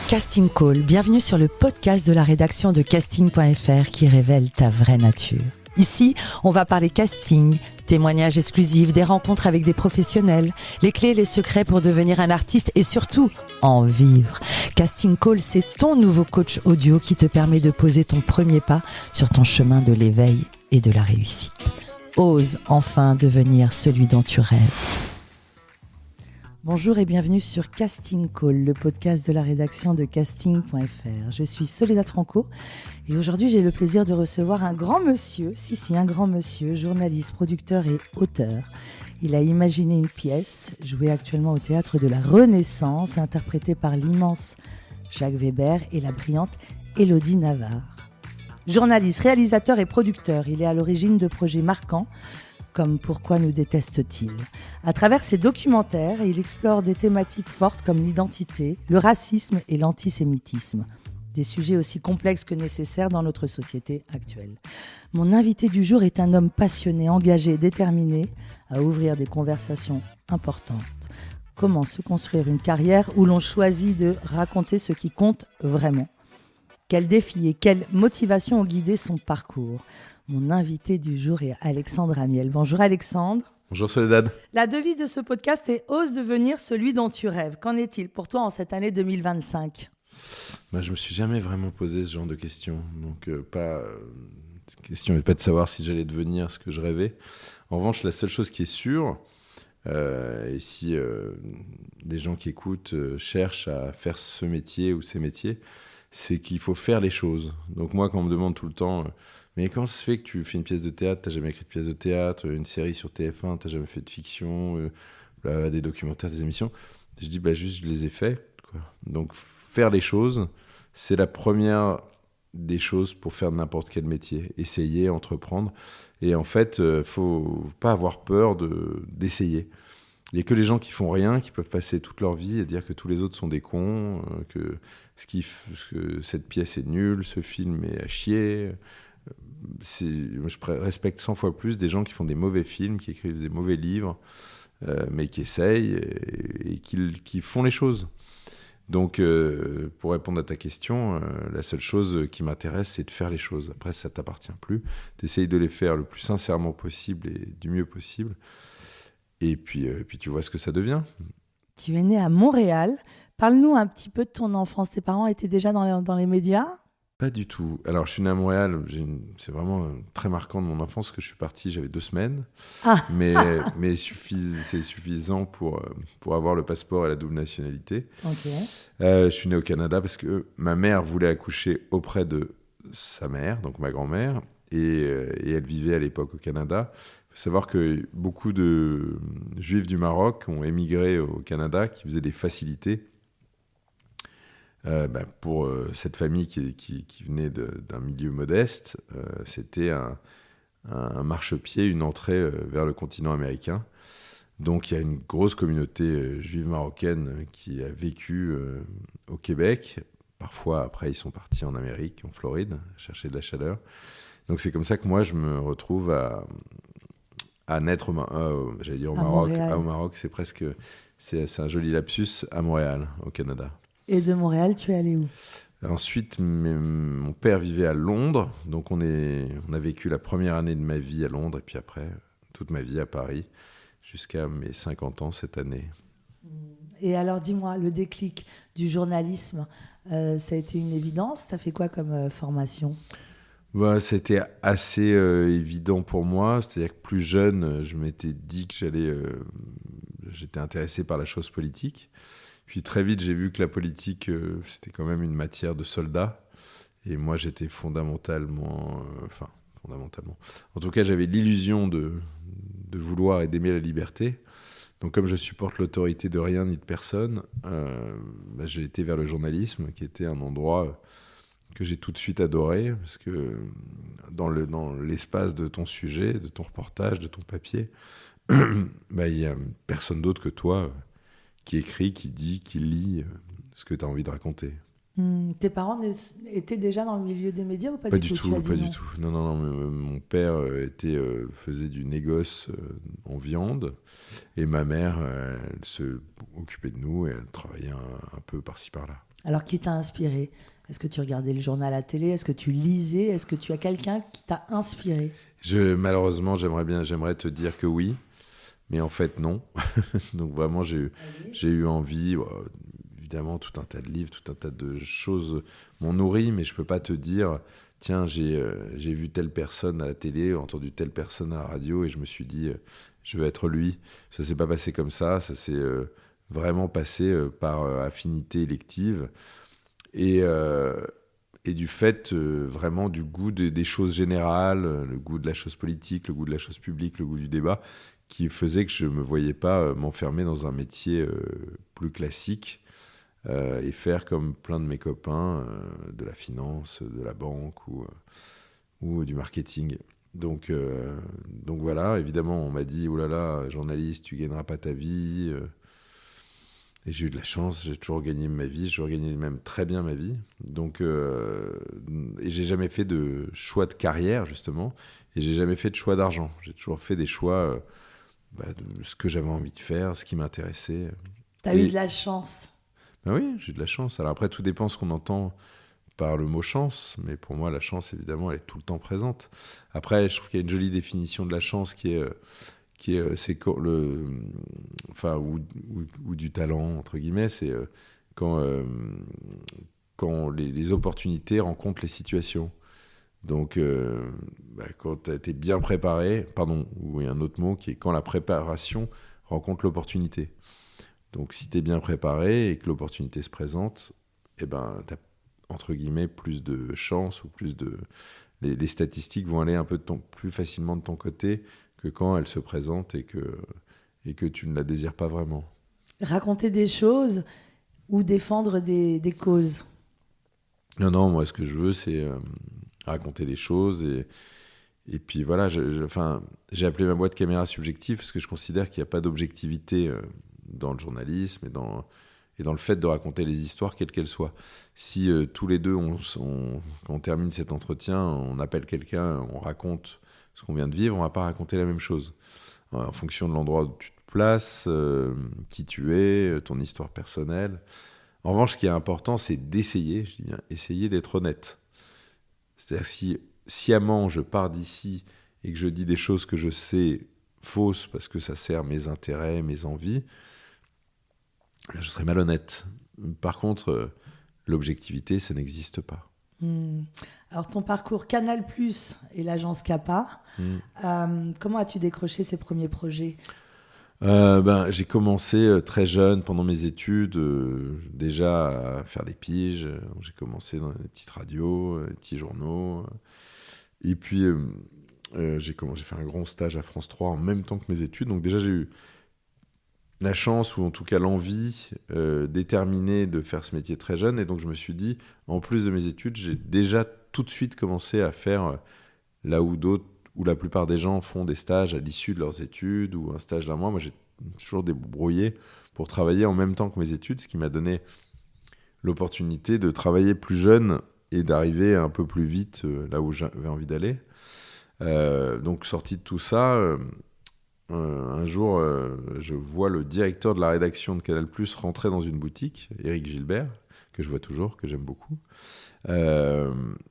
Casting Call, bienvenue sur le podcast de la rédaction de casting.fr qui révèle ta vraie nature. Ici, on va parler casting, témoignages exclusifs, des rencontres avec des professionnels, les clés et les secrets pour devenir un artiste et surtout, en vivre. Casting Call, c'est ton nouveau coach audio qui te permet de poser ton premier pas sur ton chemin de l'éveil et de la réussite. Ose enfin devenir celui dont tu rêves. Bonjour et bienvenue sur Casting Call, le podcast de la rédaction de casting.fr. Je suis Soledad Franco et aujourd'hui j'ai le plaisir de recevoir un grand monsieur, un grand monsieur, journaliste, producteur et auteur. Il a imaginé une pièce, jouée actuellement au Théâtre de la Renaissance, interprétée par l'immense Jacques Weber et la brillante Élodie Navarre. Journaliste, réalisateur et producteur, il est à l'origine de projets marquants comme Pourquoi nous déteste-t-il ? À travers ses documentaires, il explore des thématiques fortes comme l'identité, le racisme et l'antisémitisme. Des sujets aussi complexes que nécessaires dans notre société actuelle. Mon invité du jour est un homme passionné, engagé, déterminé à ouvrir des conversations importantes. Comment se construire une carrière où l'on choisit de raconter ce qui compte vraiment ? Quels défis et quelles motivations ont guidé son parcours ? Mon invité du jour est Alexandre Amiel. Bonjour Alexandre. Bonjour Soledad. La devise de ce podcast est « Ose devenir celui dont tu rêves ». Qu'en est-il pour toi en cette année 2025 ? Je ne me suis jamais vraiment posé ce genre de questions. Donc, la question n'est pas de savoir si j'allais devenir ce que je rêvais. En revanche, la seule chose qui est sûre, et si des gens qui écoutent cherchent à faire ce métier ou ces métiers, c'est qu'il faut faire les choses. Donc moi, quand on me demande tout le temps... mais comment ça se fait que tu fais une pièce de théâtre, t'as jamais écrit de pièce de théâtre, une série sur TF1, t'as jamais fait de fiction, des documentaires, des émissions. Je dis, juste, je les ai faits, quoi. Donc, faire les choses, c'est la première des choses pour faire n'importe quel métier. Essayer, entreprendre. Et en fait, faut pas avoir peur d'essayer. Il n'y a que les gens qui font rien, qui peuvent passer toute leur vie à dire que tous les autres sont des cons, que cette pièce est nulle, ce film est à chier. Je respecte 100 fois plus des gens qui font des mauvais films, qui écrivent des mauvais livres, mais qui essayent et qui font les choses. Donc, pour répondre à ta question, la seule chose qui m'intéresse, c'est de faire les choses. Après, ça ne t'appartient plus. T'essayes de les faire le plus sincèrement possible et du mieux possible. Et puis tu vois ce que ça devient. Tu es né à Montréal. Parle-nous un petit peu de ton enfance. Tes parents étaient déjà dans les médias ? Pas du tout. Alors, je suis né à Montréal. C'est vraiment très marquant de mon enfance que je suis parti. J'avais 2 semaines. Ah. Mais c'est suffisant pour avoir le passeport et la double nationalité. Okay. Je suis né au Canada parce que ma mère voulait accoucher auprès de sa mère, donc ma grand-mère, et elle vivait à l'époque au Canada. Il faut savoir que beaucoup de Juifs du Maroc ont émigré au Canada, qui faisaient des facilités. Pour cette famille qui venait d'un milieu modeste, c'était un marchepied, une entrée vers le continent américain. Donc il y a une grosse communauté juive marocaine qui a vécu au Québec. Parfois, après, ils sont partis en Amérique, en Floride, chercher de la chaleur. Donc c'est comme ça que moi, je me retrouve à naître au Maroc. Au Maroc, c'est un joli lapsus, à Montréal, au Canada. Et de Montréal, tu es allé où ? Ensuite, mon père vivait à Londres, donc on a vécu la première année de ma vie à Londres, et puis après, toute ma vie à Paris, jusqu'à mes 50 ans cette année. Et alors, dis-moi, le déclic du journalisme, ça a été une évidence ? Tu as fait quoi comme formation ? C'était assez évident pour moi, c'est-à-dire que plus jeune, je m'étais dit que j'étais intéressé par la chose politique. Puis très vite, j'ai vu que la politique, c'était quand même une matière de soldats. Et moi, j'étais fondamentalement... En tout cas, j'avais l'illusion de vouloir et d'aimer la liberté. Donc, comme je supporte l'autorité de rien ni de personne, j'ai été vers le journalisme, qui était un endroit que j'ai tout de suite adoré. Parce que dans l'espace de ton sujet, de ton reportage, de ton papier, il n'y a personne d'autre que toi qui écrit, qui dit, qui lit ce que tu as envie de raconter. Tes parents étaient déjà dans le milieu des médias ou pas du tout ? Pas du tout. Non. Mon père faisait du négoce en viande et ma mère, elle se occupait de nous et elle travaillait un peu par-ci par-là. Alors, qui t'a inspiré? Est-ce que tu regardais le journal à la télé? Est-ce que tu lisais? Est-ce que tu as quelqu'un qui t'a inspiré? Malheureusement, j'aimerais te dire que oui, mais en fait, non. Donc vraiment, j'ai eu envie, évidemment, tout un tas de livres, tout un tas de choses m'ont nourri, mais je peux pas te dire, tiens, j'ai vu telle personne à la télé, entendu telle personne à la radio, et je me suis dit, je veux être lui. Ça s'est pas passé comme ça s'est vraiment passé par affinité élective. Et, et du fait vraiment du goût des choses générales, le goût de la chose politique, le goût de la chose publique, le goût du débat, qui faisait que je ne me voyais pas m'enfermer dans un métier plus classique et faire comme plein de mes copains de la finance, de la banque ou du marketing. Donc voilà, évidemment, on m'a dit, oh là là, journaliste, tu gagneras pas ta vie. Et j'ai eu de la chance, j'ai toujours gagné ma vie, j'ai toujours gagné même très bien ma vie. Donc, et j'ai jamais fait de choix de carrière, justement, et j'ai jamais fait de choix d'argent. J'ai toujours fait des choix de ce que j'avais envie de faire, ce qui m'intéressait. T'as eu de la chance. Ben oui, j'ai eu de la chance. Alors après, tout dépend ce qu'on entend par le mot chance, mais pour moi, la chance, évidemment, elle est tout le temps présente. Après, je trouve qu'il y a une jolie définition de la chance qui est c'est ou du talent entre guillemets, c'est quand les opportunités rencontrent les situations. Donc quand tu as été bien préparé, ou il y a un autre mot qui est quand la préparation rencontre l'opportunité. Donc si tu es bien préparé et que l'opportunité se présente, eh ben tu as entre guillemets plus de chance ou les statistiques vont aller un peu plus facilement de ton côté que quand elle se présente et que tu ne la désires pas vraiment. Raconter des choses ou défendre des causes? Non, moi, ce que je veux, c'est raconter des choses. Et puis voilà, j'ai appelé ma boîte Caméra Subjective parce que je considère qu'il n'y a pas d'objectivité dans le journalisme et dans le fait de raconter les histoires, quelles qu'elles soient. Si tous les deux, quand on termine cet entretien, on appelle quelqu'un, on raconte ce qu'on vient de vivre, on va pas raconter la même chose. En fonction de l'endroit où tu te places, qui tu es, ton histoire personnelle. En revanche, ce qui est important, c'est d'essayer, je dis bien, essayer d'être honnête. C'est-à-dire si sciemment je pars d'ici et que je dis des choses que je sais fausses parce que ça sert mes intérêts, mes envies, je serais malhonnête. Par contre, l'objectivité, ça n'existe pas. Alors ton parcours Canal+ et l'agence Capa, comment as-tu décroché ces premiers projets? J'ai commencé très jeune pendant mes études déjà à faire des piges. J'ai commencé dans des petites radios, des petits journaux. Et puis j'ai fait un grand stage à France 3 en même temps que mes études. Donc déjà j'ai eu la chance ou en tout cas l'envie déterminée de faire ce métier très jeune. Et donc je me suis dit, en plus de mes études, j'ai déjà tout de suite commencé à faire là où la plupart des gens font des stages à l'issue de leurs études ou un stage d'un mois. Moi, j'ai toujours débrouillé pour travailler en même temps que mes études, ce qui m'a donné l'opportunité de travailler plus jeune et d'arriver un peu plus vite là où j'avais envie d'aller. Donc, sorti de tout ça, un jour, je vois le directeur de la rédaction de Canal+ rentrer dans une boutique, Éric Gilbert, que je vois toujours, que j'aime beaucoup.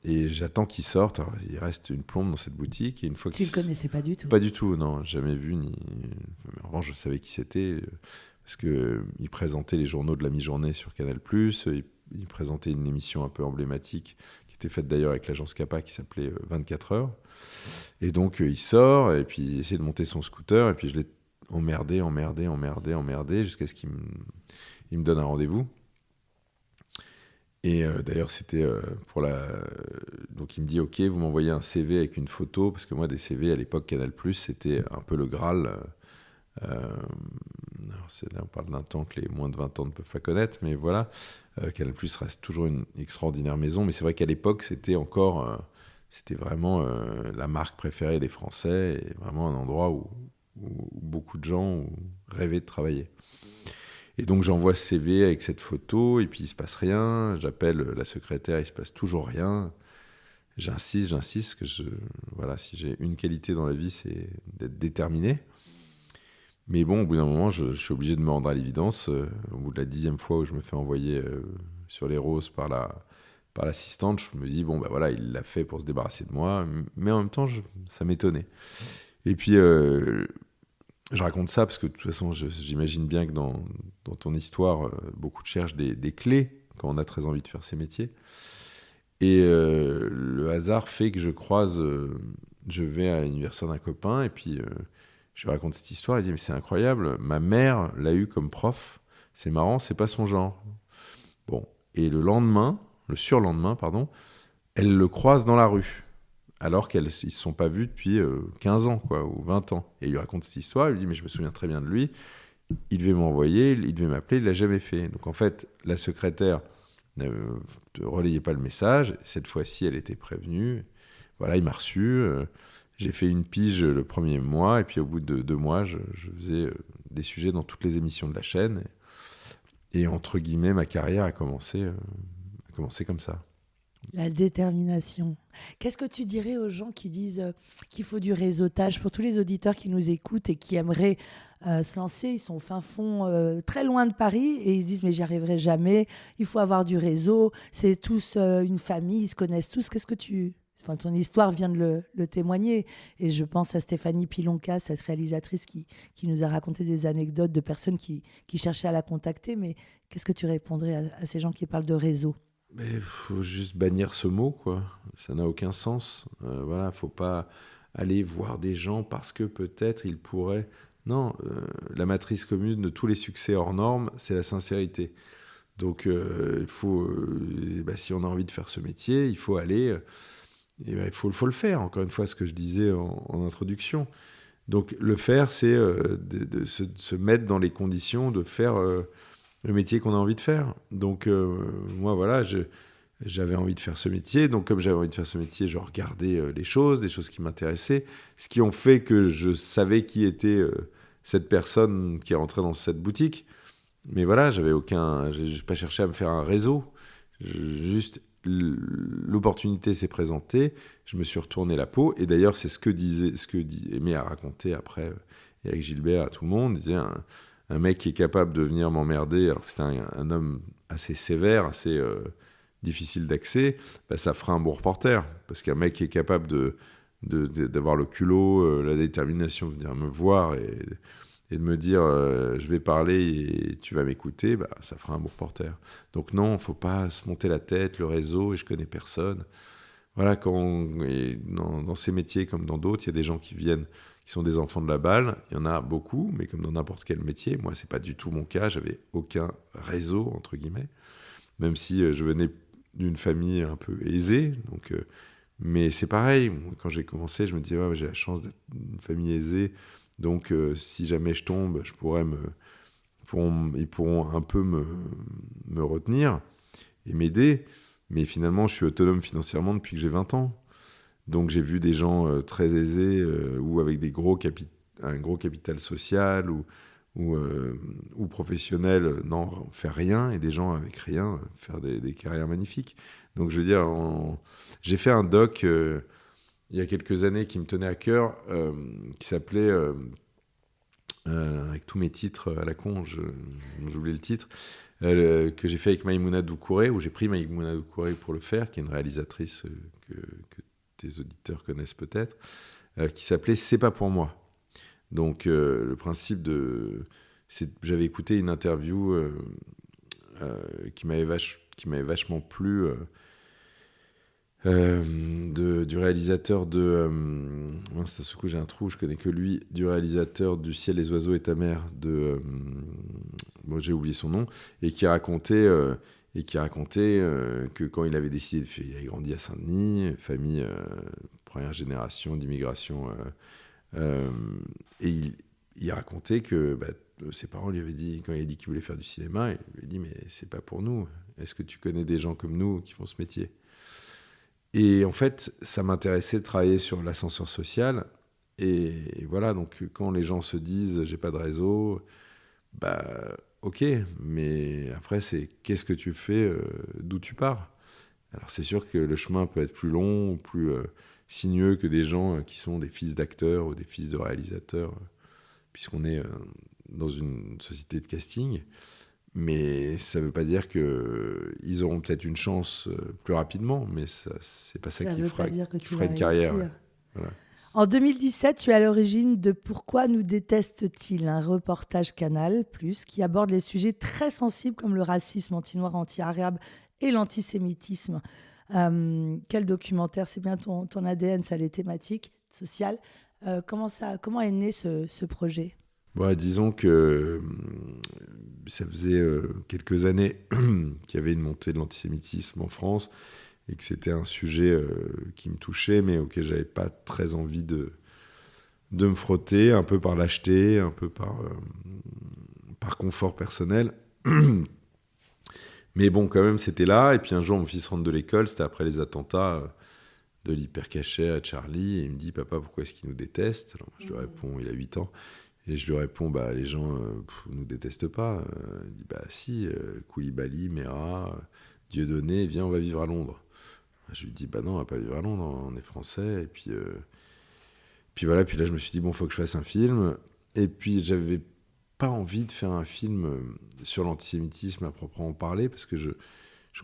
Et j'attends qu'il sorte. Alors, il reste une plombe dans cette boutique. Et une fois tu le connaissais pas du tout? Pas du tout, non. Jamais vu. En revanche, je savais qui c'était. Parce qu'il présentait les journaux de la mi-journée sur Canal+. Il présentait une émission un peu emblématique qui était faite d'ailleurs avec l'agence Capa qui s'appelait 24 heures. Et donc, il sort et puis il essaie de monter son scooter. Et puis, je l'ai emmerdé jusqu'à ce qu'il me donne un rendez-vous. Et d'ailleurs, c'était donc il me dit, OK, vous m'envoyez un CV avec une photo, parce que moi, des CV à l'époque, Canal+, c'était un peu le Graal. Là, on parle d'un temps que les moins de 20 ans ne peuvent pas connaître, mais voilà. Canal+ reste toujours une extraordinaire maison, mais c'est vrai qu'à l'époque, c'était vraiment la marque préférée des Français, et vraiment un endroit où beaucoup de gens rêvaient de travailler. Et donc j'envoie ce CV avec cette photo, et puis il se passe rien. J'appelle la secrétaire, il se passe toujours rien. J'insiste, que si j'ai une qualité dans la vie, c'est d'être déterminé. Mais bon, au bout d'un moment, je suis obligé de me rendre à l'évidence. Au bout de la 10e fois où je me fais envoyer sur les roses par l'assistante, je me dis, bon, bah voilà, il l'a fait pour se débarrasser de moi, mais en même temps, ça m'étonnait. Et puis, je raconte ça parce que de toute façon, j'imagine bien que dans ton histoire, beaucoup cherchent des clés quand on a très envie de faire ces métiers. Et le hasard fait que je vais à l'anniversaire d'un copain, et puis je lui raconte cette histoire. Il dit, mais c'est incroyable, ma mère l'a eu comme prof, c'est marrant, c'est pas son genre. Bon, et le surlendemain, pardon, elle le croise dans la rue, alors qu'ils ne se sont pas vus depuis 15 ans, quoi, ou 20 ans. Et il lui raconte cette histoire, il lui dit, mais je me souviens très bien de lui, il devait m'envoyer, il devait m'appeler, il ne l'a jamais fait. Donc en fait, la secrétaire ne relayait pas le message, cette fois-ci, elle était prévenue. Voilà, il m'a reçu, j'ai fait une pige le premier mois, et puis au bout de 2 mois, je faisais des sujets dans toutes les émissions de la chaîne. Et entre guillemets, ma carrière a commencé comme ça. La détermination. Qu'est-ce que tu dirais aux gens qui disent qu'il faut du réseautage? Pour tous les auditeurs qui nous écoutent et qui aimeraient se lancer, ils sont au fin fond, très loin de Paris, et ils se disent mais j'y arriverai jamais, il faut avoir du réseau, c'est tous une famille, ils se connaissent tous. Enfin, ton histoire vient de le témoigner, et je pense à Stéphanie Pilonka, cette réalisatrice qui nous a raconté des anecdotes de personnes qui cherchaient à la contacter. Mais qu'est-ce que tu répondrais à ces gens qui parlent de réseau? Il faut juste bannir ce mot, quoi. Ça n'a aucun sens. Voilà, faut pas aller voir des gens parce que peut-être ils pourraient. Non, la matrice commune de tous les succès hors normes, c'est la sincérité. Donc, il faut, si on a envie de faire ce métier, il faut aller. Il faut le faire. Encore une fois, ce que je disais en introduction. Donc, le faire, c'est de se mettre dans les conditions de faire le métier qu'on a envie de faire. Donc, moi, voilà, j'avais envie de faire ce métier. Donc, comme j'avais envie de faire ce métier, je regardais des choses qui m'intéressaient, ce qui ont fait que je savais qui était cette personne qui est rentrée dans cette boutique. Mais voilà, j'ai pas cherché à me faire un réseau. Juste, l'opportunité s'est présentée, je me suis retourné la peau. Et d'ailleurs, c'est ce que Aimé a raconté après, et avec Gilbert à tout le monde. Il disait, un mec qui est capable de venir m'emmerder, alors que c'était un homme assez sévère, assez difficile d'accès, ça fera un bon reporter. Parce qu'un mec qui est capable d'avoir le culot, la détermination de venir me voir et de me dire je vais parler et tu vas m'écouter, ça fera un bon reporter. Donc non, il ne faut pas se monter la tête, le réseau, et je connais personne. Voilà, dans ces métiers comme dans d'autres, il y a des gens qui sont des enfants de la balle. Il y en a beaucoup, mais comme dans n'importe quel métier. Moi, ce n'est pas du tout mon cas. Je n'avais aucun réseau, entre guillemets, même si je venais d'une famille un peu aisée. Donc, mais c'est pareil. Quand j'ai commencé, je me disais, ouais, j'ai la chance d'être d'une famille aisée. Donc, si jamais je tombe, ils pourront un peu me retenir et m'aider. Mais finalement, je suis autonome financièrement depuis que j'ai 20 ans. Donc, j'ai vu des gens très aisés ou avec un gros capital social ou professionnel faire rien, et des gens avec rien faire des carrières magnifiques. Donc, je veux dire, j'ai fait un doc il y a quelques années qui me tenait à cœur, qui s'appelait, avec tous mes titres à la con, j'oublie le titre, que j'ai fait avec Maïmouna Doucouré, où j'ai pris Maïmouna Doucouré pour le faire, qui est une réalisatrice que tes auditeurs connaissent peut-être, qui s'appelait « C'est pas pour moi ». Donc le principe j'avais écouté une interview qui m'avait vachement plu, du réalisateur c'est à ce coup j'ai un trou, je connais que lui, du réalisateur du Ciel, les oiseaux et ta mère, j'ai oublié son nom, et qui racontait que quand il avait décidé il a grandi à Saint-Denis, famille première génération d'immigration, et il racontait que ses parents lui avaient dit, quand il a dit qu'il voulait faire du cinéma, il lui a dit mais c'est pas pour nous, est-ce que tu connais des gens comme nous qui font ce métier? Et en fait, ça m'intéressait de travailler sur l'ascenseur social. Et voilà, donc quand les gens se disent « j'ai pas de réseau », ok, mais après, c'est qu'est-ce que tu fais, d'où tu pars? Alors c'est sûr que le chemin peut être plus long ou plus sinueux que des gens qui sont des fils d'acteurs ou des fils de réalisateurs, puisqu'on est dans une société de casting. Mais ça ne veut pas dire qu'ils auront peut-être une chance plus rapidement, mais c'est pas ça qui fera une carrière. Ouais. Voilà. En 2017, tu es à l'origine de Pourquoi nous détestent-ils, un reportage Canal+, qui aborde les sujets très sensibles comme le racisme anti-noir, anti-arabe et l'antisémitisme. Quel documentaire, c'est bien ton ADN, ça, les thématiques sociales. Comment est né ce projet ? Disons que ça faisait quelques années qu'il y avait une montée de l'antisémitisme en France et que c'était un sujet qui me touchait, mais auquel j'avais pas très envie de me frotter, un peu par lâcheté, un peu par confort personnel. Mais bon, quand même, c'était là. Et puis un jour, mon fils rentre de l'école, c'était après les attentats de l'hypercachet à Charlie, et il me dit « Papa, pourquoi est-ce qu'il nous déteste ?» Alors je lui réponds, il a 8 ans, et je lui réponds « les gens nous détestent pas. » Il dit « Si, Koulibaly, Mera, Dieudonné, viens, on va vivre à Londres. » Je lui dis « Non, on va pas vivre à Londres, on est français. » Et puis voilà, puis là, je me suis dit « Bon, faut que je fasse un film. » Et puis, j'avais pas envie de faire un film sur l'antisémitisme à proprement parler, parce que je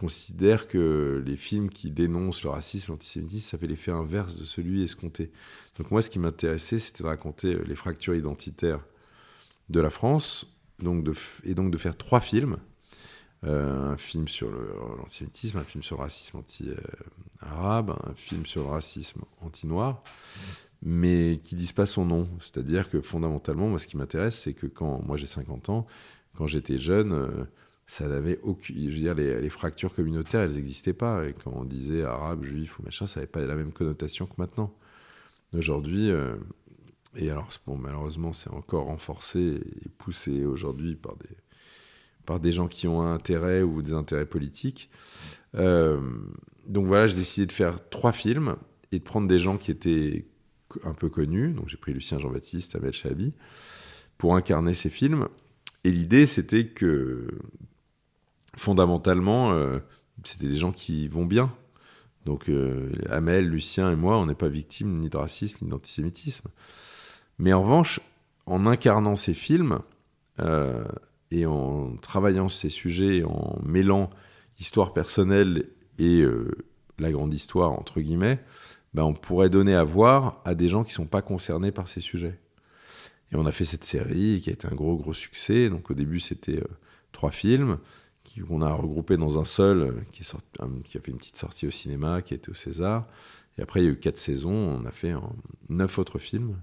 considère que les films qui dénoncent le racisme, l'antisémitisme, ça fait l'effet inverse de celui escompté. Donc moi, ce qui m'intéressait, c'était de raconter les fractures identitaires de la France, donc de faire 3 films. Un film sur l'antisémitisme, un film sur le racisme anti-arabe, un film sur le racisme anti-noir, mais qui ne disent pas son nom. C'est-à-dire que fondamentalement, moi, ce qui m'intéresse, c'est que moi j'ai 50 ans, quand j'étais jeune, ça n'avait aucune... Je veux dire, les fractures communautaires, elles n'existaient pas. Et quand on disait arabe, juif ou machin, ça n'avait pas la même connotation que maintenant. Aujourd'hui, et alors, bon, malheureusement, c'est encore renforcé et poussé aujourd'hui par des gens qui ont un intérêt ou des intérêts politiques. Donc voilà, j'ai décidé de faire 3 films et de prendre des gens qui étaient un peu connus. Donc j'ai pris Lucien Jean-Baptiste, Amel Chabi, pour incarner ces films. Et l'idée, c'était que, fondamentalement, c'était des gens qui vont bien. Donc Amel, Lucien et moi, on n'est pas victimes ni de racisme ni d'antisémitisme. Mais en revanche, en incarnant ces films et en travaillant ces sujets, en mêlant histoire personnelle et la grande histoire, entre guillemets, on pourrait donner à voir à des gens qui ne sont pas concernés par ces sujets. Et on a fait cette série qui a été un gros succès. Donc au début, c'était 3 films qu'on a regroupés dans un seul, qui a fait une petite sortie au cinéma, qui a été au César. Et après, il y a eu 4 saisons. On a fait 9 autres films.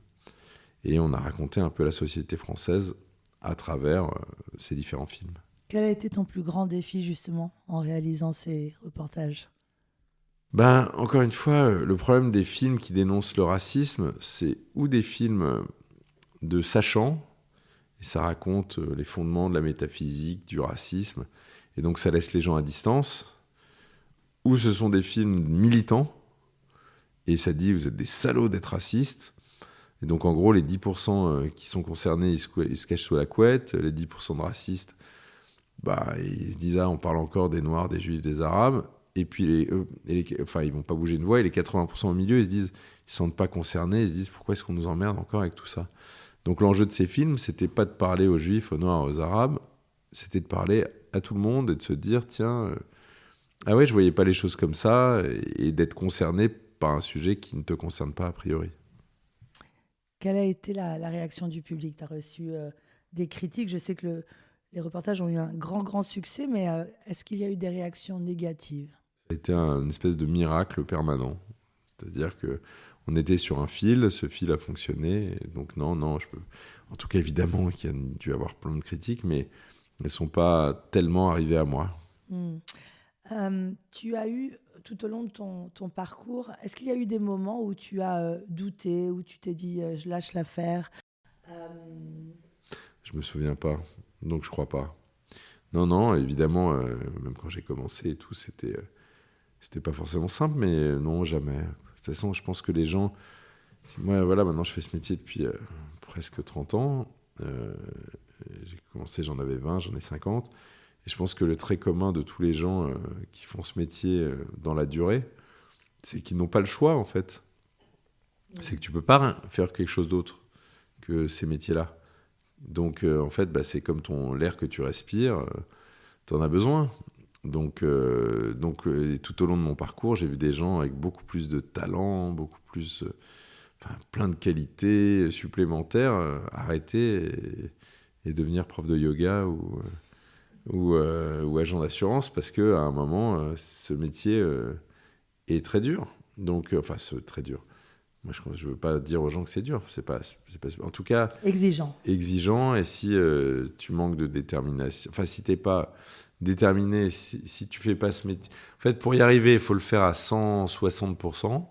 Et on a raconté un peu la société française à travers ces différents films. Quel a été ton plus grand défi, justement, en réalisant ces reportages ? Encore une fois, le problème des films qui dénoncent le racisme, c'est ou des films de sachants, et ça raconte les fondements de la métaphysique, du racisme, et donc ça laisse les gens à distance, ou ce sont des films militants, et ça dit vous êtes des salauds d'être racistes, et donc en gros les 10% qui sont concernés, ils se cachent sous la couette, les 10% de racistes, ils se disent on parle encore des Noirs, des Juifs, des Arabes, et puis ils vont pas bouger une voix, et les 80% au milieu, ils se sentent pas concernés, ils se disent pourquoi est-ce qu'on nous emmerde encore avec tout ça. Donc l'enjeu de ces films, c'était pas de parler aux Juifs, aux Noirs, aux Arabes, c'était de parler à tout le monde et de se dire tiens, je voyais pas les choses comme ça, et d'être concerné par un sujet qui ne te concerne pas a priori. Quelle a été la réaction du public ? Tu as reçu des critiques. Je sais que les reportages ont eu un grand succès, mais est-ce qu'il y a eu des réactions négatives ? Ça a été une espèce de miracle permanent. C'est-à-dire qu'on était sur un fil, ce fil a fonctionné. Donc non, je peux... En tout cas, évidemment, qu'il y a dû avoir plein de critiques, mais elles ne sont pas tellement arrivées à moi. Tu as eu, tout au long de ton parcours, est-ce qu'il y a eu des moments où tu as douté, où tu t'es dit je lâche l'affaire ? Je me souviens pas, donc je crois pas. Non, évidemment, même quand j'ai commencé et tout, c'était pas forcément simple, mais non, jamais. De toute façon, je pense que les gens... Moi, voilà, maintenant, je fais ce métier depuis presque 30 ans. J'ai commencé, j'en avais 20, j'en ai 50. Et je pense que le trait commun de tous les gens qui font ce métier dans la durée, c'est qu'ils n'ont pas le choix, en fait. C'est que tu peux pas faire quelque chose d'autre que ces métiers-là. Donc, en fait, c'est comme l'air que tu respires. t'en as besoin. Donc, et tout au long de mon parcours, j'ai vu des gens avec beaucoup plus de talent, beaucoup plus, plein de qualités supplémentaires, arrêter et devenir prof de yoga ou agent d'assurance parce qu'à un moment, ce métier est très dur. Donc, c'est très dur. Moi, je ne veux pas dire aux gens que c'est dur. C'est pas, en tout cas, exigeant. Et si tu manques de détermination, si tu n'es pas déterminé, si tu ne fais pas ce métier. En fait, pour y arriver, il faut le faire à 160%.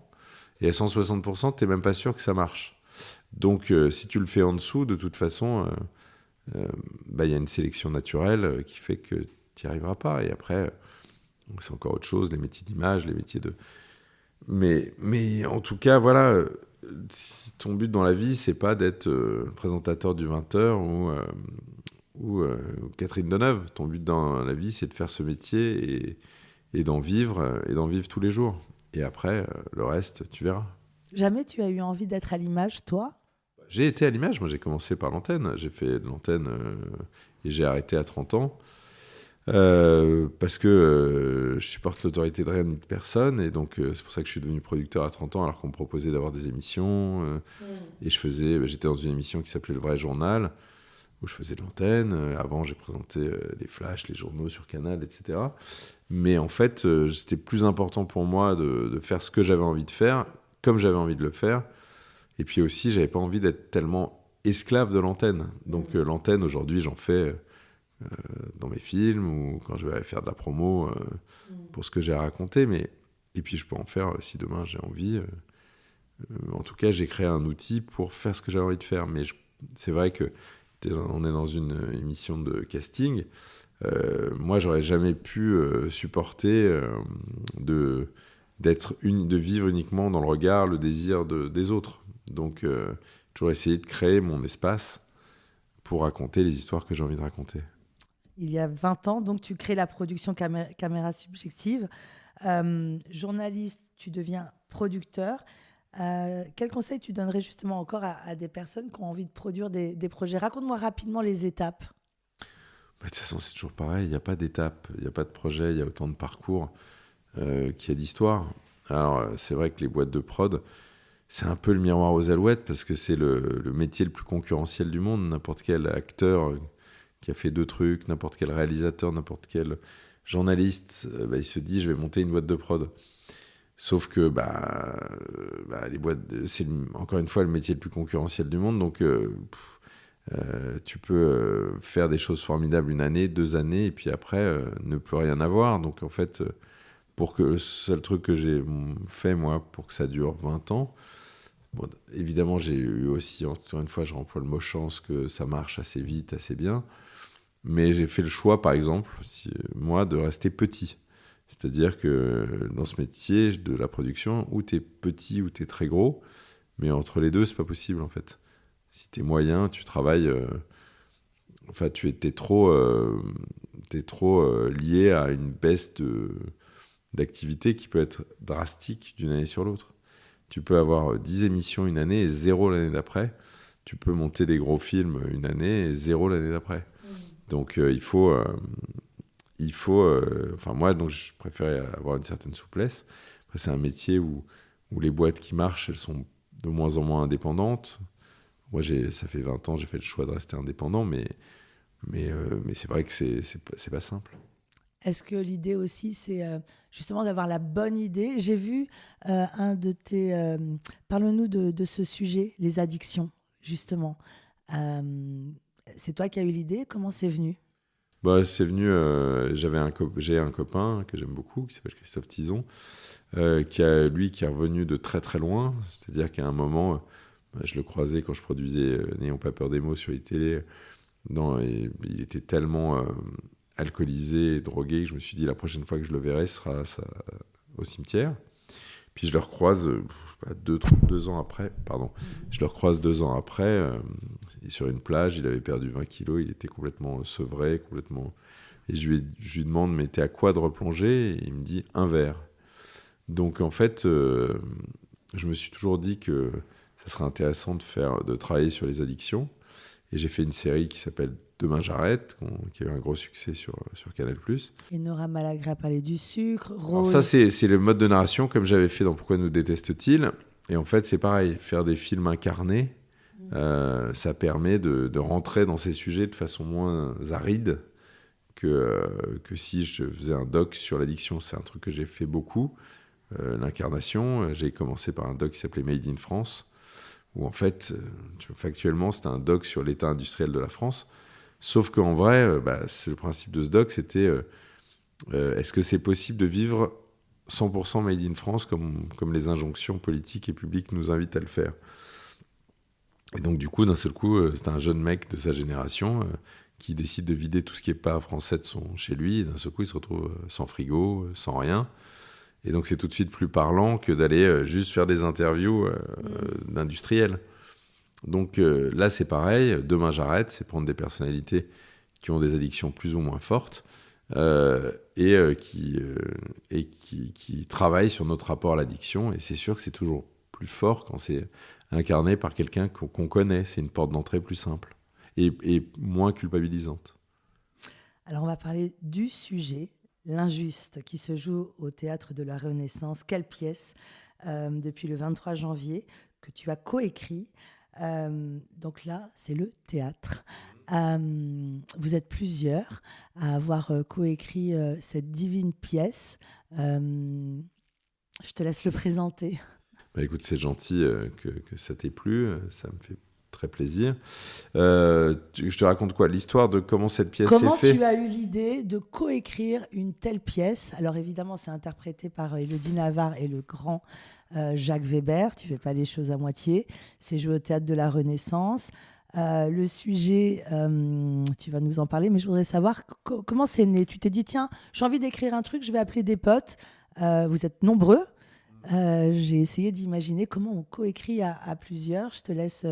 Et à 160%, tu n'es même pas sûr que ça marche. Donc, si tu le fais en dessous, de toute façon, y a une sélection naturelle qui fait que tu n'y arriveras pas. Et après, c'est encore autre chose, les métiers d'image, les métiers de... Mais en tout cas, voilà, si ton but dans la vie, c'est pas d'être le présentateur du 20h ou Catherine Deneuve. Ton but dans la vie, c'est de faire ce métier et d'en vivre tous les jours. Et après, le reste, tu verras. Jamais tu as eu envie d'être à l'image, toi ? J'ai été à l'image. Moi, j'ai commencé par l'antenne. J'ai fait de l'antenne et j'ai arrêté à 30 ans. Parce que je supporte l'autorité de rien ni de personne. Et donc, c'est pour ça que je suis devenu producteur à 30 ans, alors qu'on me proposait d'avoir des émissions. Et j'étais dans une émission qui s'appelait Le Vrai Journal, où je faisais de l'antenne. Avant, j'ai présenté les flashs, les journaux sur Canal, etc. Mais en fait, c'était plus important pour moi de faire ce que j'avais envie de faire, comme j'avais envie de le faire. Et puis aussi, j'avais pas envie d'être tellement esclave de l'antenne. Donc, l'antenne, aujourd'hui, j'en fais... dans mes films ou quand je vais faire de la promo pour ce que j'ai à raconter. Et puis je peux en faire si demain j'ai envie. En tout cas, j'ai créé un outil pour faire ce que j'ai envie de faire. Mais c'est vrai que on est dans une émission de casting. Moi, j'aurais jamais pu supporter de vivre uniquement dans le regard, le désir des autres. Donc, j'ai toujours essayé de créer mon espace pour raconter les histoires que j'ai envie de raconter. Il y a 20 ans, donc tu crées la production Caméra Subjective. Journaliste, tu deviens producteur. Quel conseil tu donnerais justement encore à des personnes qui ont envie de produire des projets ? Raconte-moi rapidement les étapes. De toute façon, c'est toujours pareil. Il n'y a pas d'étapes, il n'y a pas de projet, il y a autant de parcours qu'il y a d'histoires. Alors, c'est vrai que les boîtes de prod, c'est un peu le miroir aux alouettes parce que c'est le métier le plus concurrentiel du monde. N'importe quel acteur... qui a fait 2 trucs, n'importe quel réalisateur, n'importe quel journaliste, il se dit je vais monter une boîte de prod. Sauf que les boîtes, c'est encore une fois le métier le plus concurrentiel du monde, donc tu peux faire des choses formidables 1 année, 2 années, et puis après ne plus rien avoir. Donc en fait, pour que le seul truc que j'ai fait moi pour que ça dure 20 ans, bon, évidemment j'ai eu aussi, encore une fois je remploie le mot chance, que ça marche assez vite, assez bien. Mais j'ai fait le choix, par exemple, moi, de rester petit. C'est-à-dire que dans ce métier de la production, ou tu es petit ou tu es très gros, mais entre les deux, c'est pas possible, en fait. Si tu es moyen, tu travailles... t'es trop lié à une baisse d'activité qui peut être drastique d'une année sur l'autre. Tu peux avoir 10 émissions 1 année et 0 l'année d'après. Tu peux monter des gros films 1 année et 0 l'année d'après. Donc moi, donc, je préférais avoir une certaine souplesse. Après, c'est un métier où les boîtes qui marchent, elles sont de moins en moins indépendantes. Moi, ça fait 20 ans, j'ai fait le choix de rester indépendant, mais c'est vrai que c'est pas simple. Est-ce que l'idée aussi, c'est justement d'avoir la bonne idée ? J'ai vu un de tes... Parle-nous de ce sujet, les addictions, justement. C'est toi qui as eu l'idée ? Comment c'est venu ? C'est venu... j'ai un copain que j'aime beaucoup, qui s'appelle Christophe Tison, qui est revenu de très très loin. C'est-à-dire qu'à un moment, je le croisais quand je produisais N'ayons pas peur des mots sur les télés. Il était tellement... alcoolisé et drogué, que je me suis dit la prochaine fois que je le verrai, ce sera au cimetière. Puis je le recroise 2 ans après, je le recroise 2 ans après, sur une plage, il avait perdu 20 kilos, il était complètement sevré, complètement... Et je lui demande, mais t'es à quoi de replonger ? Et il me dit, 1 verre. Donc en fait, je me suis toujours dit que ça serait intéressant de travailler sur les addictions. Et j'ai fait une série qui s'appelle Demain j'arrête, qui a eu un gros succès sur Canal+. Et Nora Malagré a parlé du sucre. Rose... Alors ça, c'est le mode de narration, comme j'avais fait dans Pourquoi nous déteste-t-il. Et en fait, c'est pareil, faire des films incarnés, ça permet de rentrer dans ces sujets de façon moins aride que si je faisais un doc sur l'addiction. C'est un truc que j'ai fait beaucoup, l'incarnation. J'ai commencé par un doc qui s'appelait Made in France, où en fait, factuellement, c'était un doc sur l'état industriel de la France. Sauf qu'en vrai, c'est le principe de ce doc, c'était est-ce que c'est possible de vivre 100% Made in France comme les injonctions politiques et publiques nous invitent à le faire. Et donc du coup, d'un seul coup, c'était un jeune mec de sa génération qui décide de vider tout ce qui n'est pas français de chez lui, et d'un seul coup, il se retrouve sans frigo, sans rien. Et donc c'est tout de suite plus parlant que d'aller juste faire des interviews d'industriels. Donc là, c'est pareil. Demain, j'arrête. C'est prendre des personnalités qui ont des addictions plus ou moins fortes qui travaillent sur notre rapport à l'addiction. Et c'est sûr que c'est toujours plus fort quand c'est incarné par quelqu'un qu'on connaît. C'est une porte d'entrée plus simple et moins culpabilisante. Alors, on va parler du sujet, L'Injuste, qui se joue au Théâtre de la Renaissance. Quelle pièce depuis le 23 janvier que tu as coécrit. Donc là, c'est le théâtre. Vous êtes plusieurs à avoir coécrit cette divine pièce. Je te laisse le présenter. Écoute, c'est gentil que ça t'ait plu. Ça me fait très plaisir. Je te raconte quoi? L'histoire de comment cette pièce est faite? Comment tu as eu l'idée de coécrire une telle pièce? Alors évidemment, c'est interprété par Élodie Navarre et le grand Jacques Weber. Tu fais pas les choses à moitié. C'est joué au Théâtre de la Renaissance. Le sujet, tu vas nous en parler, mais je voudrais savoir comment c'est né. Tu t'es dit, tiens, j'ai envie d'écrire un truc, je vais appeler des potes. Vous êtes nombreux. J'ai essayé d'imaginer comment on coécrit à plusieurs. Je te laisse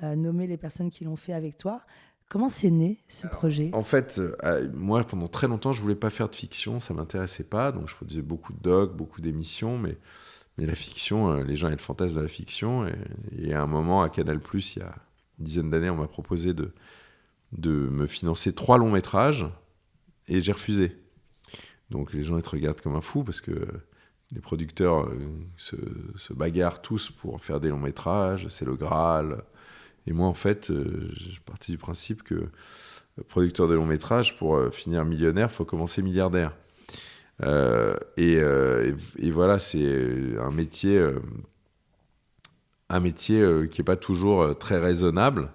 nommer les personnes qui l'ont fait avec toi. Comment c'est né ce projet? En fait, moi, pendant très longtemps, je voulais pas faire de fiction, ça m'intéressait pas. Donc, je produisais beaucoup de docs, beaucoup d'émissions, mais la fiction, les gens avaient le fantasme de la fiction. Et à un moment, à Canal+, il y a une dizaine d'années, on m'a proposé de me financer 3 longs métrages, et j'ai refusé. Donc, les gens ils te regardent comme un fou parce que les producteurs se bagarrent tous pour faire des longs métrages, c'est le Graal. Et moi, en fait, je partais du principe que producteur de long métrage, pour finir millionnaire, il faut commencer milliardaire. Et voilà, c'est un métier qui n'est pas toujours très raisonnable.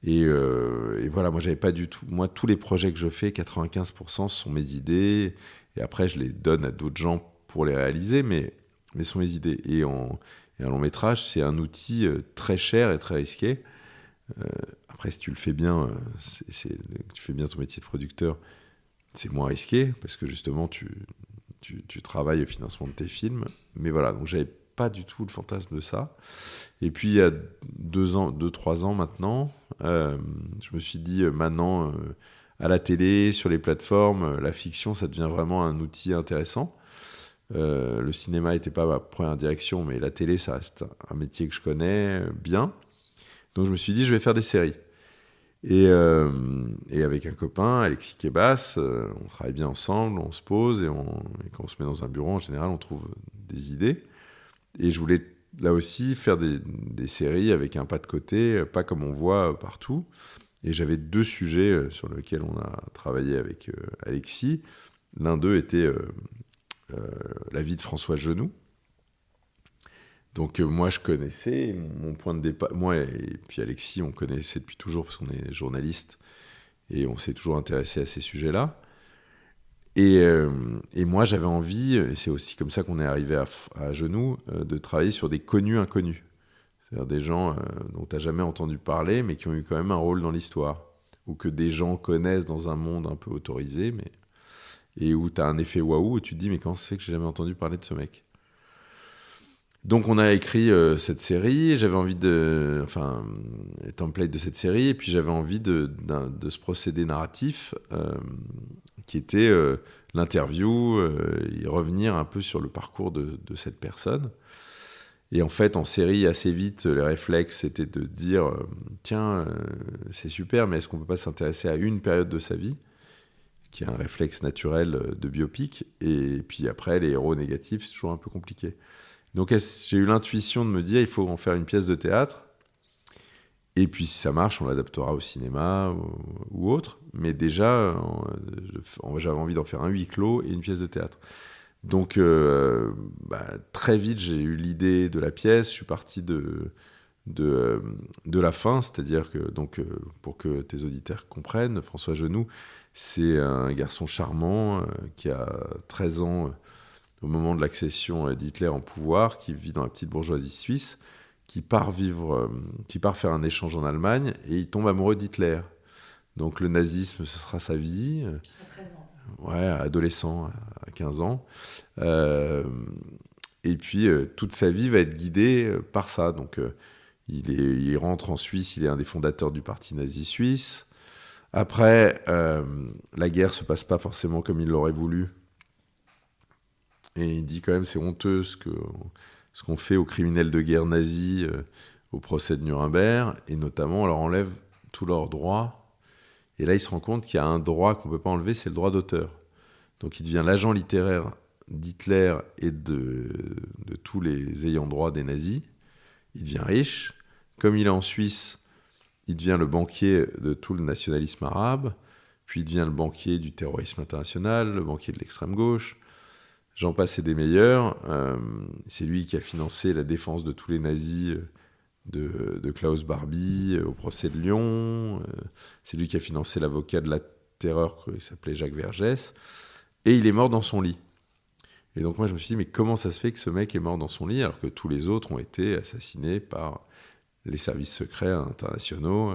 Et voilà, moi, j'avais pas du tout... Moi, tous les projets que je fais, 95% sont mes idées. Et après, je les donne à d'autres gens pour les réaliser, mais sont mes idées. Et un long métrage, c'est un outil très cher et très risqué. Après, si tu le fais bien, tu fais bien ton métier de producteur, c'est moins risqué, parce que justement, tu travailles au financement de tes films. Mais voilà, donc j'avais pas du tout le fantasme de ça. Et puis, il y a 2-3 ans maintenant, je me suis dit, maintenant, à la télé, sur les plateformes, la fiction, ça devient vraiment un outil intéressant. Le cinéma n'était pas ma première direction, mais la télé, ça reste un métier que je connais bien. Donc je me suis dit, je vais faire des séries. Et avec un copain, Alexis Kebas, on travaille bien ensemble, on se pose, et quand on se met dans un bureau, en général, on trouve des idées. Et je voulais, là aussi, faire des séries avec un pas de côté, pas comme on voit partout. Et j'avais 2 sujets sur lesquels on a travaillé avec Alexis. L'un d'eux était la vie de François Genoux. Donc moi, je connaissais mon point de départ. Moi et puis Alexis, on connaissait depuis toujours parce qu'on est journaliste et on s'est toujours intéressé à ces sujets-là. Et moi, j'avais envie, et c'est aussi comme ça qu'on est arrivé à Genoux, de travailler sur des connus inconnus. C'est-à-dire des gens dont tu n'as jamais entendu parler, mais qui ont eu quand même un rôle dans l'histoire. Ou que des gens connaissent dans un monde un peu autorisé, et où tu as un effet waouh, et tu te dis, mais comment ça fait que j'ai jamais entendu parler de ce mec ? Donc on a écrit cette série, j'avais envie les templates de cette série, et puis j'avais envie de ce procédé narratif qui était l'interview, et revenir un peu sur le parcours de cette personne. Et en fait, en série, assez vite, les réflexes, c'était de dire tiens, c'est super, mais est-ce qu'on peut pas s'intéresser à une période de sa vie, qui est un réflexe naturel de biopic. Et puis après, les héros négatifs, c'est toujours un peu compliqué. Donc j'ai eu l'intuition de me dire il faut en faire une pièce de théâtre. Et puis si ça marche, on l'adaptera au cinéma ou autre. Mais déjà, j'avais envie d'en faire un huis clos et une pièce de théâtre. Donc très vite, j'ai eu l'idée de la pièce. Je suis parti de la fin, c'est-à-dire que, pour que tes auditeurs comprennent, François Genoux, c'est un garçon charmant qui a 13 ans au moment de l'accession d'Hitler en pouvoir, qui vit dans la petite bourgeoisie suisse, qui part faire un échange en Allemagne, et il tombe amoureux d'Hitler. Donc le nazisme, ce sera sa vie. À 13 ans. Ouais, adolescent, à 15 ans. Et puis, toute sa vie va être guidée par ça. Donc, il rentre en Suisse, il est un des fondateurs du parti nazi suisse. Après, la guerre se passe pas forcément comme il l'aurait voulu. Et il dit quand même, c'est honteux ce qu'on fait aux criminels de guerre nazis au procès de Nuremberg. Et notamment, on leur enlève tous leurs droits. Et là, il se rend compte qu'il y a un droit qu'on ne peut pas enlever, c'est le droit d'auteur. Donc il devient l'agent littéraire d'Hitler et de tous les ayants droit des nazis. Il devient riche. Comme il est en Suisse, il devient le banquier de tout le nationalisme arabe. Puis il devient le banquier du terrorisme international, le banquier de l'extrême gauche. J'en passe et des meilleurs. C'est lui qui a financé la défense de tous les nazis de Klaus Barbie au procès de Lyon. C'est lui qui a financé l'avocat de la terreur qui s'appelait Jacques Vergès. Et il est mort dans son lit. Et donc moi je me suis dit, mais comment ça se fait que ce mec est mort dans son lit alors que tous les autres ont été assassinés par les services secrets internationaux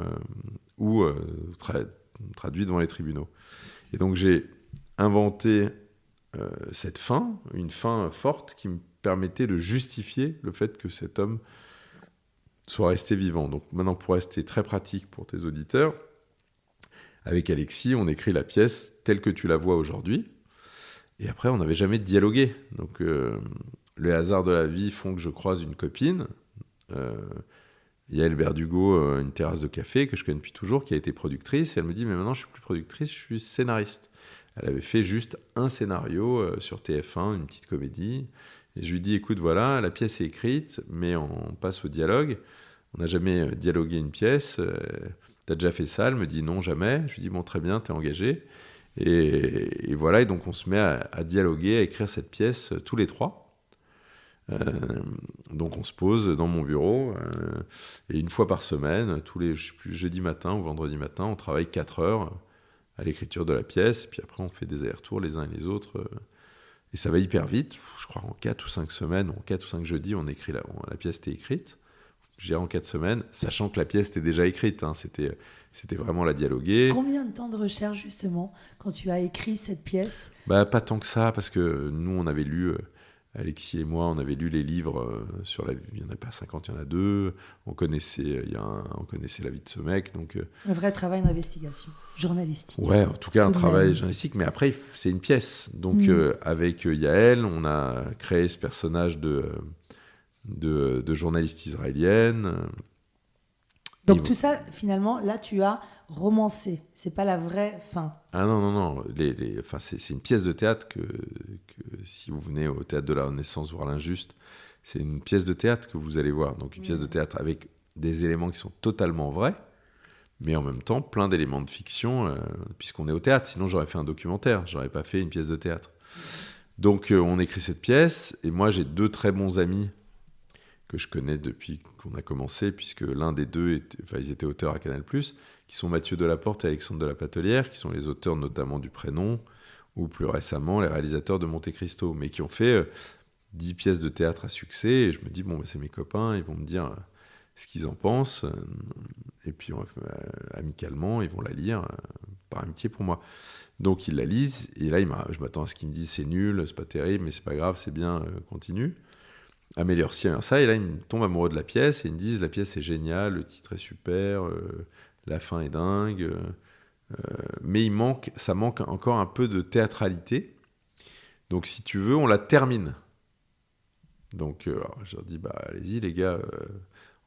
ou traduits devant les tribunaux. Et donc j'ai inventé cette fin, une fin forte qui me permettait de justifier le fait que cet homme soit resté vivant. Donc maintenant, pour rester très pratique pour tes auditeurs, avec Alexis, on écrit la pièce telle que tu la vois aujourd'hui. Et après, on n'avait jamais dialogué. Donc, les hasards de la vie font que je croise une copine, Yael Berdugo, une terrasse de café que je connais depuis toujours, qui a été productrice. Et elle me dit, mais maintenant, je ne suis plus productrice, je suis scénariste. Elle avait fait juste un scénario sur TF1, une petite comédie. Et je lui dis, écoute, voilà, la pièce est écrite, mais on passe au dialogue. On n'a jamais dialogué une pièce. T'as déjà fait ça? Elle me dit, non, jamais. Je lui dis, bon, très bien, t'es engagé. Et voilà, et donc on se met à dialoguer, à écrire cette pièce tous les trois. Donc on se pose dans mon bureau, et une fois par semaine, tous les jeudi matin ou vendredi matin, on travaille 4 heures à l'écriture de la pièce, et puis après on fait des allers-retours les uns et les autres. Et ça va hyper vite, je crois en 4 ou 5 semaines, en 4 ou 5 jeudis, on écrit la pièce était écrite. Je dirais en 4 semaines, sachant que la pièce était déjà écrite, hein, c'était vraiment la dialoguer. Combien de temps de recherche, justement, quand tu as écrit cette pièce? Pas tant que ça, parce que nous, on avait lu, Alexis et moi, on avait lu les livres sur la vie. Il n'y en a pas 50, il y en a 2. On connaissait la vie de ce mec. Donc, un vrai travail d'investigation journalistique. Ouais, en tout cas, un travail journalistique. Mais après, c'est une pièce. Donc, avec Yael, on a créé ce personnage de journaliste israélienne. Donc tout ça, finalement, là, tu as romancé. C'est pas la vraie fin. Ah non. C'est une pièce de théâtre que si vous venez au Théâtre de la Renaissance voir l'Injuste, c'est une pièce de théâtre que vous allez voir. Donc une pièce de théâtre avec des éléments qui sont totalement vrais, mais en même temps plein d'éléments de fiction, puisqu'on est au théâtre. Sinon, j'aurais fait un documentaire. J'aurais pas fait une pièce de théâtre. Donc on écrit cette pièce, et moi j'ai 2 très bons amis que je connais depuis qu'on a commencé, puisque l'un des 2, ils étaient auteurs à Canal+, qui sont Mathieu Delaporte et Alexandre de la Patelière, qui sont les auteurs notamment du Prénom, ou plus récemment les réalisateurs de Monte Cristo, mais qui ont fait 10 pièces de théâtre à succès, et je me dis, c'est mes copains, ils vont me dire ce qu'ils en pensent, et puis amicalement, ils vont la lire, par amitié pour moi. Donc ils la lisent, et là je m'attends à ce qu'ils me disent, c'est nul, c'est pas terrible, mais c'est pas grave, c'est bien, continue. Améliore ça, et là ils me tombent amoureux de la pièce et ils me disent la pièce est géniale, le titre est super, la fin est dingue, mais ça manque encore un peu de théâtralité. Donc si tu veux, on la termine. Donc, je leur dis, allez-y les gars,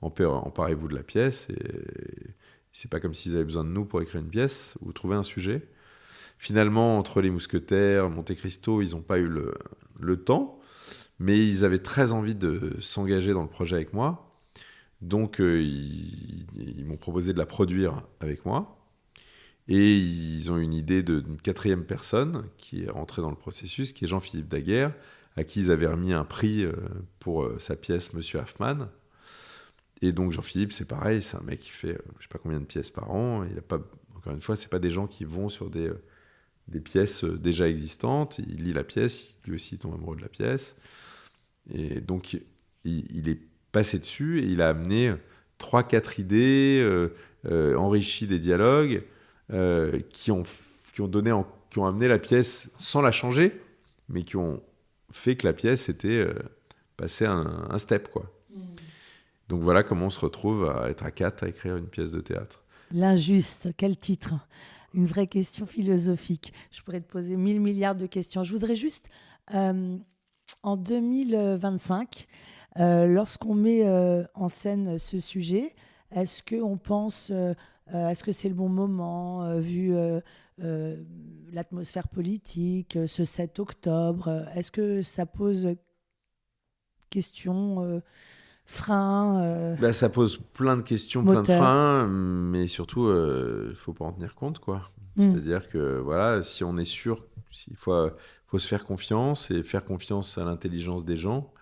emparez-vous de la pièce. Et c'est pas comme s'ils avaient besoin de nous pour écrire une pièce ou trouver un sujet. Finalement, entre les Mousquetaires, Monte Cristo, ils n'ont pas eu le temps, mais ils avaient très envie de s'engager dans le projet avec moi. Donc, ils m'ont proposé de la produire avec moi. Et ils ont une idée d'une 4e personne qui est rentrée dans le processus, qui est Jean-Philippe Daguerre, à qui ils avaient remis un prix pour sa pièce Monsieur Hoffmann. Et donc Jean-Philippe, c'est pareil, c'est un mec qui fait je sais pas combien de pièces par an. Il a pas, encore une fois, c'est pas des gens qui vont sur des pièces déjà existantes. Il lit la pièce, lui aussi tombe amoureux de la pièce. Et donc il est passé dessus et il a amené 3-4 idées, enrichi des dialogues, qui ont amené la pièce sans la changer, mais qui ont fait que la pièce était passée un step, quoi. Donc voilà comment on se retrouve à être à 4 à écrire une pièce de théâtre. L'injuste, quel titre? Une vraie question philosophique. Je pourrais te poser 1000 milliards de questions. Je voudrais juste, en 2025, lorsqu'on met en scène ce sujet, est-ce qu'on pense, est-ce que c'est le bon moment, vu l'atmosphère politique, ce 7 octobre, est-ce que ça pose question, frein, Ça pose plein de questions, moteur. plein de freins, mais surtout, il faut pas en tenir compte, quoi. C'est-à-dire que, voilà, si on est sûr, il faut se faire confiance et faire confiance à l'intelligence des gens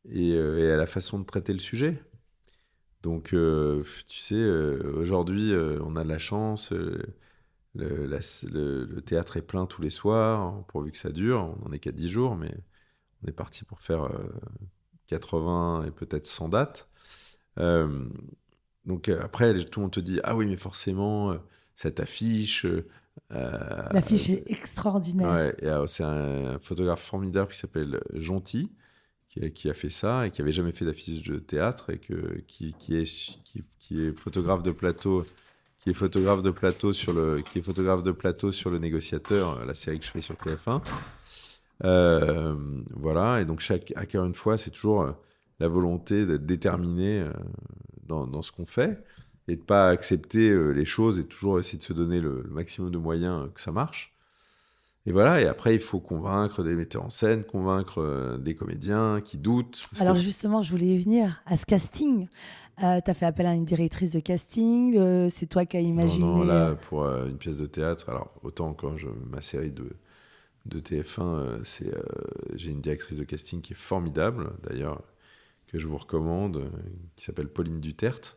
et à la façon de traiter le sujet. Donc, tu sais, aujourd'hui, on a de la chance. Le théâtre est plein tous les soirs, pourvu que ça dure. On n'en est qu'à 10 jours, mais on est parti pour faire 80 et peut-être 100 dates. Donc après, tout le monde te dit « Ah oui, mais forcément, cette affiche... L'affiche est extraordinaire. Ouais, c'est un photographe formidable qui s'appelle Jonty, qui a fait ça et qui n'avait jamais fait d'affiche de théâtre et qui est photographe de plateau, qui est photographe de plateau sur Le Négociateur, la série que je fais sur TF1. Voilà, et donc encore une fois, c'est toujours la volonté d'être déterminé dans ce qu'on fait et de pas accepter les choses et toujours essayer de se donner le maximum de moyens que ça marche. Et voilà, et après, il faut convaincre des metteurs en scène, convaincre des comédiens qui doutent. Alors justement, je voulais y venir à ce casting. Tu as fait appel à une directrice de casting, c'est toi qui as imaginé... Non, là, pour une pièce de théâtre, alors autant quand ma série de TF1, j'ai une directrice de casting qui est formidable, d'ailleurs, que je vous recommande, qui s'appelle Pauline Duterte.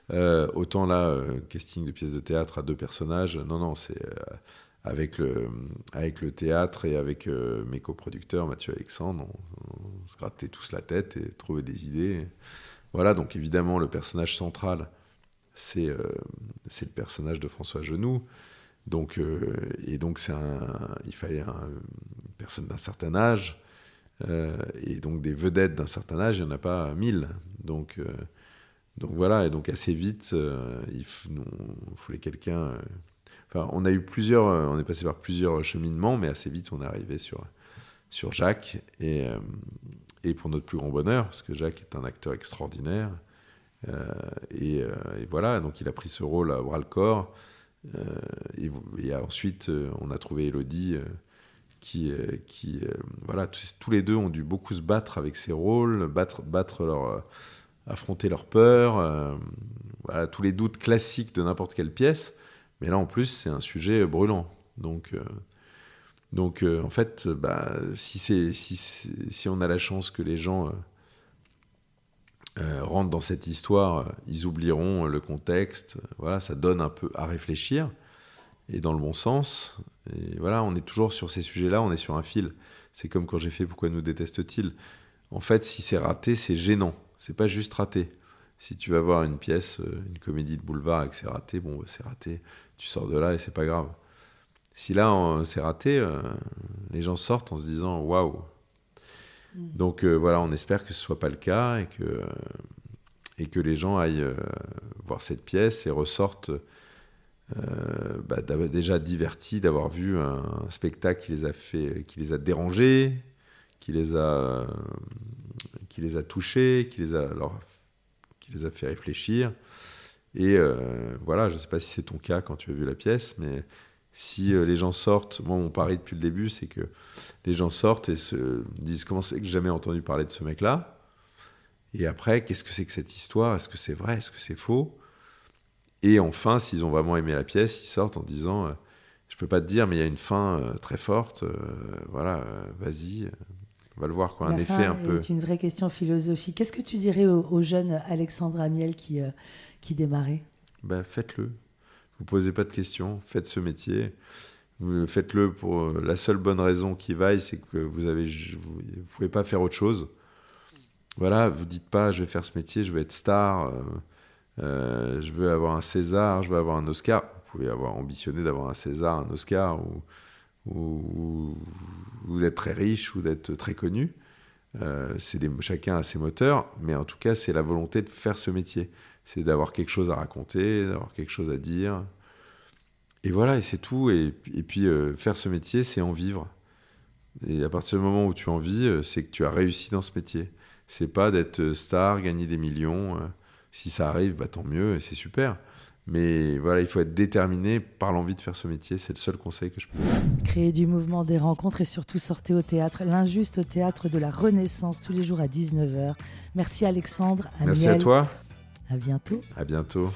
Autant là, casting de pièce de théâtre à 2 personnages, non, c'est... avec le théâtre et avec mes coproducteurs, Mathieu et Alexandre, on se grattait tous la tête et trouvait des idées. Voilà, donc évidemment, le personnage central, c'est le personnage de François Genoux. Donc, il fallait une personne d'un certain âge, et donc des vedettes d'un certain âge, il n'y en a pas 1000. Donc voilà, et donc assez vite, il fallait quelqu'un... Enfin, on est passé par plusieurs cheminements, mais assez vite, on est arrivé sur Jacques. Et pour notre plus grand bonheur, parce que Jacques est un acteur extraordinaire. Et voilà, donc il a pris ce rôle à bras-le-corps. Et ensuite, on a trouvé Élodie, voilà, tous les deux ont dû beaucoup se battre avec ces rôles, affronter leurs peurs, voilà, tous les doutes classiques de n'importe quelle pièce. Mais là, en plus, c'est un sujet brûlant. Donc en fait, si on a la chance que les gens rentrent dans cette histoire, ils oublieront le contexte. Voilà, ça donne un peu à réfléchir, et dans le bon sens. Et voilà, on est toujours sur ces sujets-là, on est sur un fil. C'est comme quand j'ai fait Pourquoi nous déteste-t-il ? En fait, si c'est raté, c'est gênant. C'est pas juste raté. Si tu vas voir une pièce, une comédie de boulevard et que c'est raté, bon, c'est raté. Tu sors de là et c'est pas grave. Si là, c'est raté, les gens sortent en se disant « Waouh !» Donc voilà, on espère que ce soit pas le cas et que les gens aillent voir cette pièce et ressortent déjà divertis d'avoir vu un spectacle qui les a dérangés, qui les a qui les a touchés, qui les a fait réfléchir. Et voilà, je ne sais pas si c'est ton cas quand tu as vu la pièce, mais si les gens sortent, moi mon pari depuis le début, c'est que les gens sortent et se disent comment c'est que j'ai jamais entendu parler de ce mec-là. Et après, qu'est-ce que c'est que cette histoire? Est-ce que c'est vrai? Est-ce que c'est faux? Et enfin, s'ils ont vraiment aimé la pièce, ils sortent en disant je peux pas te dire, mais il y a une fin très forte. Voilà, vas-y, on va le voir, quoi. Un effet un peu. C'est une vraie question philosophique. Qu'est-ce que tu dirais au jeune Alexandre Amiel qui démarrait? Faites-le. Vous posez pas de questions. Faites ce métier. Faites-le pour la seule bonne raison qui vaille, c'est que vous pouvez pas faire autre chose. Voilà, vous dites pas je vais faire ce métier, je vais être star, je veux avoir un César, je veux avoir un Oscar. Vous pouvez avoir ambitionné d'avoir un César, un Oscar, ou vous êtes très riche ou d'être très connu. Chacun a ses moteurs, mais en tout cas, c'est la volonté de faire ce métier. C'est d'avoir quelque chose à raconter, d'avoir quelque chose à dire. Et voilà, et c'est tout. Et puis, faire ce métier, c'est en vivre. Et à partir du moment où tu en vis, c'est que tu as réussi dans ce métier. C'est pas d'être star, gagner des millions. Si ça arrive, tant mieux, et c'est super. Mais voilà, il faut être déterminé par l'envie de faire ce métier. C'est le seul conseil que je peux donner. Créer du mouvement, des rencontres et surtout sortez au théâtre. L'Injuste au théâtre de la Renaissance, tous les jours à 19h. Merci Alexandre Amiel. Merci à toi. À bientôt. À bientôt.